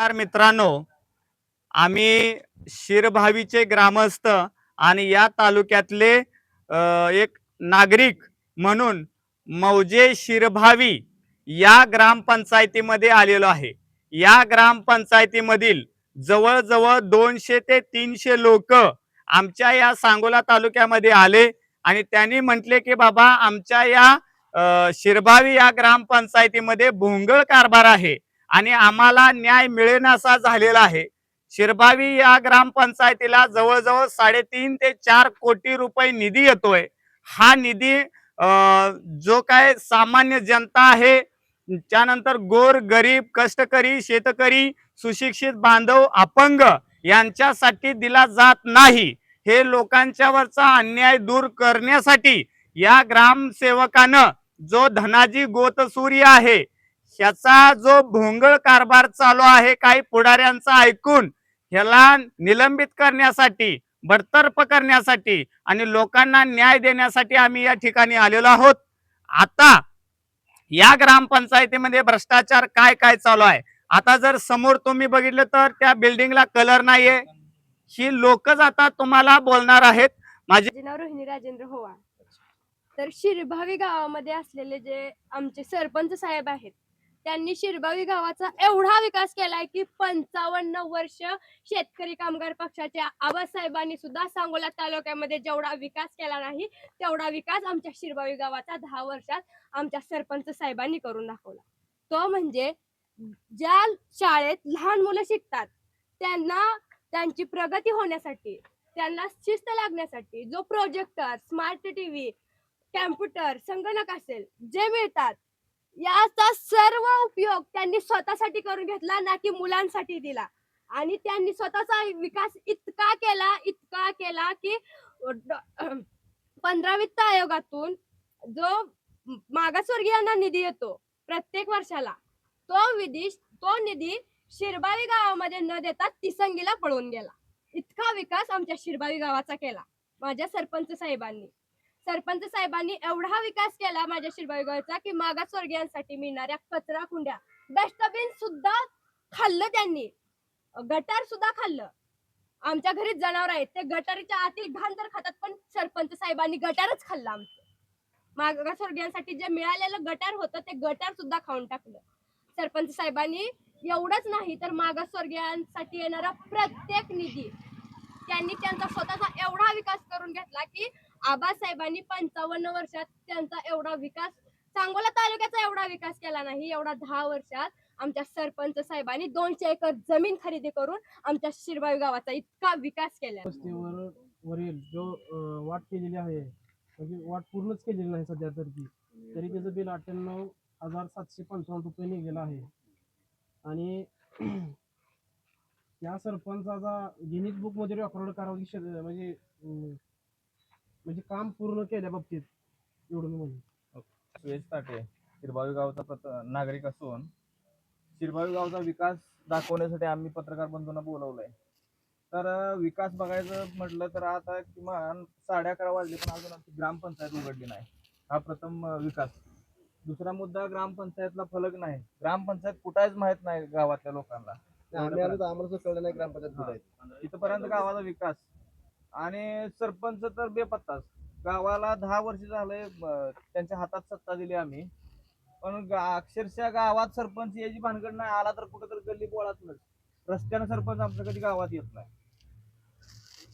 नमस्कार मित्रांनो, आम्ही शिरभावीचे ग्रामस्थ आणि या तालुक्यातले एक नागरिक म्हणून मौजे शिरभावी या ग्रामपंचायतीमध्ये आलेलो आहे. या ग्रामपंचायतीमधील जवळजवळ 200 ते 300 लोक आमच्या या सांगोला तालुक्यामध्ये आले आणि त्यांनी म्हटले की बाबा आमच्या या शिरभावी या ग्रामपंचायतीमध्ये भोंगळ कारभार आहे आणि आम्हाला न्याय मिळेनासा झालेला आहे. शिरभावी या ग्रामपंचायतीला जवळजवळ 3.5 ते 4 कोटी रुपये निधी येतोय. हा निधी जो काय सामान्य जनता आहे, त्यानंतर गोर गरीब कष्टकरी शेतकरी सुशिक्षित बांधव अपंग यांच्यासाठी दिला जात नाही. हे लोकांच्यावरचा अन्याय दूर करण्यासाठी या ग्रामसेवकानं जो धनाजी गोतसूर्य आहे ह्याचा जो भोंगळ कारभार चालू आहे काही पुढाऱ्यांचा ऐकून ह्याला निलंबित करण्यासाठी बडतर्फ करण्यासाठी आणि लोकांना न्याय देण्यासाठी आम्ही या ठिकाणी आलेलो आहोत. आता या ग्रामपंचायतीमध्ये भ्रष्टाचार काय काय चालू आहे. आता जर समोर तुम्ही बघितलं तर त्या बिल्डिंगला कलर नाहीये. ही लोकच आता तुम्हाला बोलणार आहेत. माझे नाव रोहिणी राजेंद्र होवाळ. तर शिरभावी गावामध्ये असलेले जे आमचे सरपंच साहेब आहेत त्यांनी शिरभावी गावाचा एवढा विकास केलाय की 55 वर्ष शेतकरी कामगार पक्षाच्या आबासाहेबांनी सुद्धा सांगोला तालुक्यामध्ये जेवढा विकास केला नाही तेवढा विकास आमच्या शिरभावी गावाचा 10 वर्षात आमच्या सरपंच साहेबांनी करून दाखवला. तो म्हणजे ज्या शाळेत लहान मुलं शिकतात त्यांना त्यांची प्रगती होण्यासाठी त्यांना शिस्त लागण्यासाठी जो प्रोजेक्टर स्मार्ट टीव्ही कॅम्प्युटर संगणक असेल जे मिळतात याचा सर्व उपयोग त्यांनी स्वतःसाठी करून घेतला ना की मुलांसाठी दिला. आणि त्यांनी स्वतःचा विकास इतका केला की 15 वित्त आयोगातून जो मागासवर्गीयांना निधी येतो प्रत्येक वर्षाला तो निधी शिरभावी गावामध्ये न देता तिसंगीला पळून गेला. इतका विकास आमच्या शिरभावी गावाचा केला माझ्या सरपंच साहेबांनी एवढा विकास केला माझ्या शिरभावी गावाचा की मागासवर्गीयांसाठी मिळणाऱ्या कचरा कुंड्या डस्टबिन सुद्धा खाल्लं त्यांनी, गटार सुद्धा खाल्लं. आमच्या घरी जनावर आहेत ते गटारीच्या आतील घाण तर खातात पण सरपंच साहेबांनी गटारच खाल्लं. आमचं मागासवर्गीयांसाठी जे मिळालेलं गटार होतं ते गटार सुद्धा खाऊन टाकलं सरपंच साहेबांनी. एवढंच नाही तर मागासवर्गीयांसाठी येणारा प्रत्येक निधी त्यांनी त्यांचा स्वतःचा एवढा विकास करून घेतला की आबासाहेबांनी 55 वर्षात त्यांचा एवढा विकास सांगोला तालुक्याचा एवढा विकास केला नाही एवढा 10 वर्षात आमच्या सरपंच साहेबांनी 200 एकर जमीन खरेदी करून आमच्या शिरभावी गावाचा इतका विकास केला. वरील जो वाट केलेली आहे म्हणजे वाट पूर्णच केलेली नाही सध्या तरी त्याचं बिल 98,755 रुपये निघालेलं आहे. आणि या सरपंचाचा गिनीज बुक मध्ये रेकॉर्ड करावं म्हणजे काम पूर्ण केल्या बाबतीत एवढं मी म्हणतो. सुयश ताटे शिरभावी गावचा नागरिक असून शिरभावी गावचा विकास दाखवण्यासाठी आम्ही पत्रकार बंधूंना बोलवलंय. तर विकास बघायचं म्हटलं तर आता किमान 11:30 वाजले पण अजून आमची ग्रामपंचायत उघडली नाही. हा प्रथम विकास. दुसरा मुद्दा ग्रामपंचायतला फलक नाही. ग्रामपंचायत कुठं आहेच माहित नाही गावातल्या लोकांना. आम्हाला कळलं नाही ग्रामपंचायत कुठं आहे. इथपर्यंत गावाचा विकास आणि सरपंच तर बेपत्ताच. गावाला 10 वर्ष झालंय त्यांच्या हातात सत्ता दिली आम्ही पण अक्षरशः गावात सरपंच याची भानगड नाही. आला तर कुठं तर गल्ली बोळातलं रस्त्यानं सरपंच आमच्या कधी गावात येत नाही.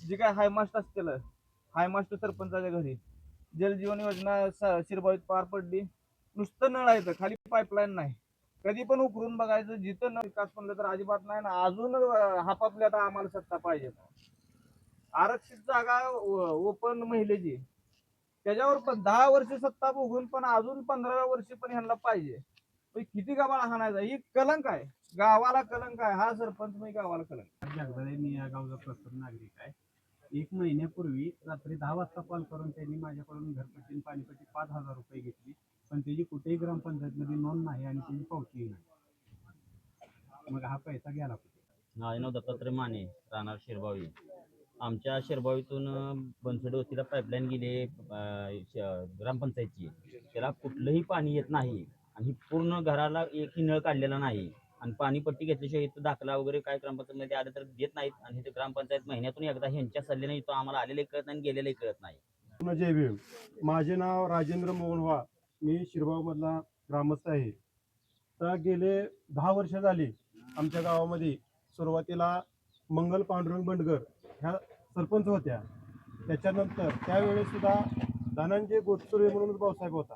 जे काय हायमास्ट असतील हायमास्ट सरपंचाच्या घरी जलजीवन योजना शिरभावीत पार पडली. नुसतं नळ आहे तर खाली पाईपलाईन नाही. कधी पण उकरून बघायचं जिथं न विकास म्हणलं तर अजिबात नाही ना. अजून हापापली आता आम्हाला सत्ता पाहिजे. आरक्षित जागा ओपन महिलेची त्याच्यावर पण 10 वर्ष सत्ता भोगून पण अजून 15व्या वर्षी पण ह्यांना पाहिजे. किती गावाला हाणायचा ही कलंक आहे. गावाला कलंक आहे. हा सरपंच मी गावाला कलंक. मी या गावचा प्रथम नागरिक आहे. 1 महिन्यापूर्वी रात्री 10 वाजता कॉल करून त्यांनी माझ्याकडून घरपट्टी पाणीपट्टी 5,000 रुपये घेतली पण त्याची कुठेही ग्रामपंचायतमध्ये नोंद नाही आणि त्याची पावती नाही. मग हा पैसा गेला कुठे? नाव दत्तात्रय माने राहणार शिरभावी. आमच्या शिरभावीतून बनसोडे वस्तीला पाईपलाईन गेली ग्रामपंचायतची. त्याला कुठलंही पाणी येत नाही आणि पूर्ण घराला एकही नळ काढलेला नाही आणि पाणीपट्टी घेतल्याशिवाय इथं दाखला वगैरे काय ग्रामपंचायतमध्ये आलं तर देत नाहीत, आणि इथे ग्रामपंचायत महिन्यातून एकदा ह्यांच्या सल्ल्याने इथं आम्हाला आलेले कळत नाही आणि गेलेले कळत नाही. जय भीम. माझे नाव राजेंद्र मोहनवा. मी शिरगावमधला ग्रामस्थ आहे. तर गेले 10 वर्ष झाली आमच्या गावामध्ये सुरुवातीला मंगल पांडुरंग बंडगर ह्या सरपंच होत्या. त्याच्यानंतर त्यावेळेस सुद्धा धनंजय गोतसुरे म्हणून भाऊसाहेब होता.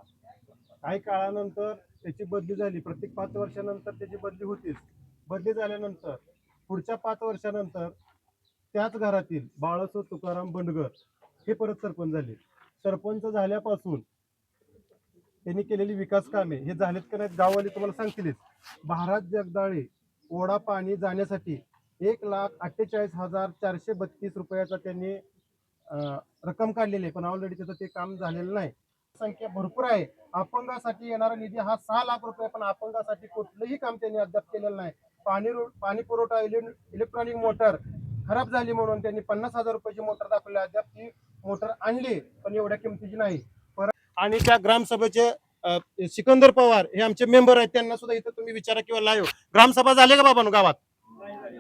काही काळानंतर त्याची बदली झाली. प्रत्येक 5 वर्षानंतर त्याची बदली होतीच. बदली झाल्यानंतर पुढच्या 5 वर्षानंतर त्याच घरातील बाळासाहेब तुकाराम बंडगर हे परत सरपंच झाले. सरपंच झाल्यापासून त्यांनी केलेली विकास कामे हे झालेत का नाहीत गाववाले तुम्हाला सांगतीलच. महाराज जगदाळे ओढा पाणी जाण्यासाठी 1,48,432 रुपयाचा त्यांनी रक्कम काढलेली आहे, पण ऑलरेडी त्याचं ते काम झालेलं नाही. संख्या भरपूर आहे. अपंगासाठी येणारा निधी हा 6 लाख रुपये, पण अपंगासाठी कुठलंही काम त्यांनी अद्याप केलेलं नाही. पाणी पुरवठा इलेक्ट्रॉनिक मोटर खराब झाली म्हणून त्यांनी 50,000 रुपयाची मोटर दाखवली. अद्याप ती मोटर आणली, पण एवढ्या किमतीची नाही. आणि त्या ग्रामसभेचे सिकंदर पवार हे आमचे मेंबर आहेत, त्यांना सुद्धा इथं तुम्ही विचारा किंवा लाईव्ह ग्रामसभा झाले का बाबांनो गावात?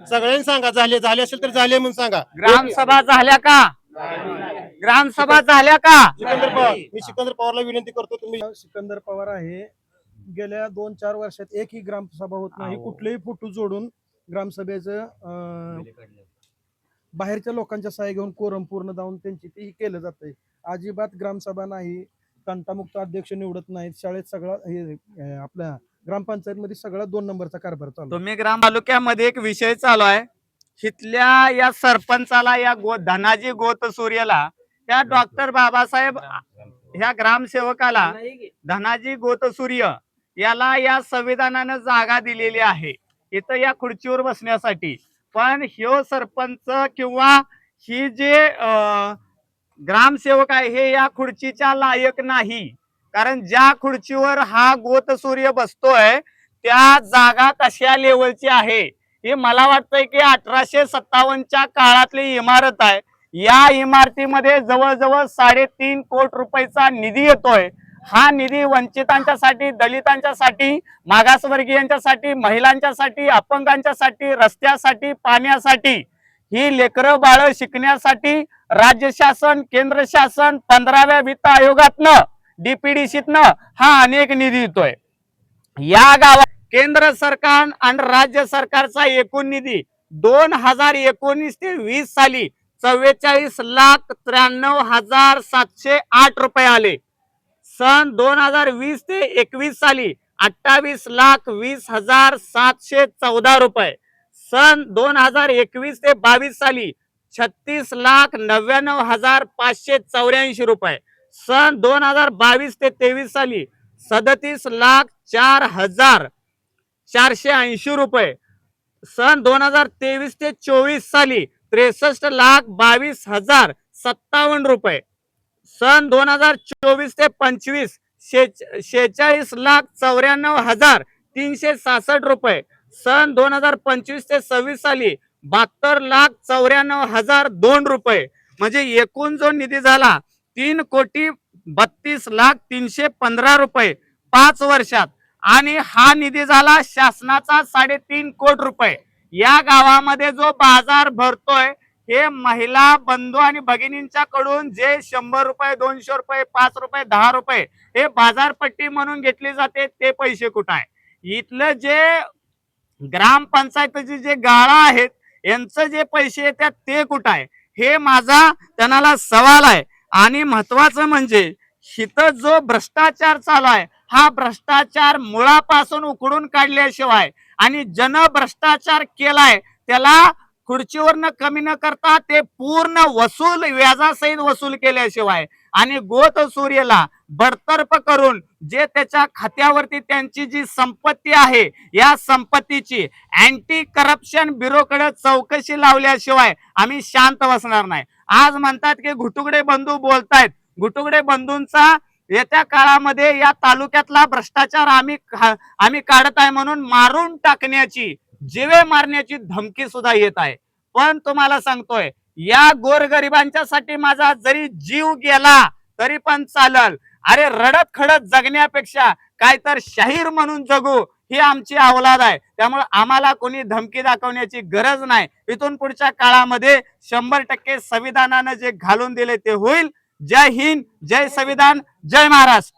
सगळ्यांनी सांगा, झाले असेल तर झाले म्हणून सांगा. ग्रामसभा झाल्या का? ग्रामसभा झाल्या का? सिकंदर पवार, मी सिकंदर पवारला विनंती करतो, तुम्ही सिकंदर पवार आहे. गेल्या 2-4 वर्षात एकही ग्रामसभा होत नाही. कुठलेही फोटो जोडून ग्रामसभेचं बाहेरच्या लोकांच्या सहाय्य घेऊन कोरम पूर्ण जाऊन त्यांची तेही केलं जातंय. अजिबात ग्रामसभा नाही. तंटामुक्त अध्यक्ष निवडत नाहीत. शाळेत सगळा आपल्या ग्रामपंचायत मध्ये सगळा 2 नंबरचा कारभार चालू. तुम्ही ग्राम तालुक्यामध्ये एक विषय चालू आहे. इथल्या या सरपंचाला या धनाजी गोतसूर्यला या डॉक्टर बाबासाहेब ह्या ग्रामसेवकाला धनाजी गोतसूर्य याला या संविधानानं जागा दिलेली आहे इथं या खुर्चीवर बसण्यासाठी. पण ह्यो सरपंच किंवा ही जे ग्रामसेवक आहे हे या खुर्चीच्या लायक नाही. कारण ज्या खुर्चीवर हा गोतसूर्य बसतोय त्या जागा कशा लेवलची आहे हे मला वाटतंय की 1857च्या काळातली इमारत आहे. या इमारतीमध्ये जवळजवळ 3.5 कोटी रुपयाचा निधी येतोय. हा निधी वंचितांच्यासाठी, दलितांच्यासाठी, मागासवर्गीयांच्यासाठी, महिलांच्यासाठी, अपंगांच्यासाठी, रस्त्यासाठी, पाण्यासाठी, ही लेकरं बाळ शिकण्यासाठी राज्य शासन, केंद्र शासन, 15व्या वित्त आयोगातनं, डीपीडीसीतनं हा अनेक निधी येतोय. या गावात केंद्र सरकार आणि राज्य सरकारचा एकूण निधी 2019 ते 20 साली 44,93,708 रुपये आले. सन 2020 ते 21 साली 28,20,714 रुपये. सन 2021 ते 22 साली 36,99,584 रुपये. सन 2022 ते 23 साली 37,04,480 रुपये. सन 2023 ते 24 साली 63,22,057 रुपये. सन 2024 ते 25 46,94,366 रुपये. सन 2025 ते 26 साली 72,94,002 रुपये. म्हणजे एकूण जो निधी झाला 3,32,03,15 रुपये 5 वर्षात. आणि हा निधी झाला शासनाचा 3.5 कोटी रुपये. या गावामध्ये जो बाजार भरतोय हे महिला बंधू आणि भगिनींच्या कडून जे 100 रुपये, 200 रुपये, 5 रुपये, 10 रुपये हे बाजारपट्टी म्हणून घेतली जाते, ते पैसे कुठं आहे? इथलं जे ग्रामपंचायतीचे जे गाळा आहेत यांचं जे पैसे येतात ते कुठं आहे हे माझा त्यांना सवाल आहे. आणि महत्वाचं म्हणजे इथं जो भ्रष्टाचार चालू आहे हा भ्रष्टाचार मुळापासून उखडून काढल्याशिवाय आणि जन भ्रष्टाचार केलाय त्याला खुर्चीवरनं कमी न करता ते पूर्ण वसूल व्याजासहित वसूल केल्याशिवाय आणि गोतसूर्यला बडतर्फ करून जे त्याच्या खात्यावरती त्यांची जी संपत्ती आहे या संपत्तीची अँटी करप्शन ब्युरोकडे चौकशी लावल्याशिवाय आम्ही शांत बसणार नाही. आज म्हणतात की घुटुगडे बंधू बोलतायत. घुटुगडे बंधूंचा येत्या काळामध्ये या तालुक्यातला भ्रष्टाचार आम्ही काढत आहे म्हणून मारून टाकण्याची, जीवे मारण्याची धमकी सुद्धा येत आहे. पण तुम्हाला सांगतोय या गोरगरिबांच्यासाठी माझा जरी जीव गेला तरी पण चालल. अरे रडत खडत जगण्यापेक्षा काय तर शाहीर म्हणून जगू ही आमची अवलाद आहे. त्यामुळे आम्हाला कोणी धमकी दाखवण्याची गरज नाही. इथून पुढच्या काळामध्ये 100% संविधानानं जे घालून दिले ते होईल. जय हिंद, जय संविधान, जय महाराष्ट्र.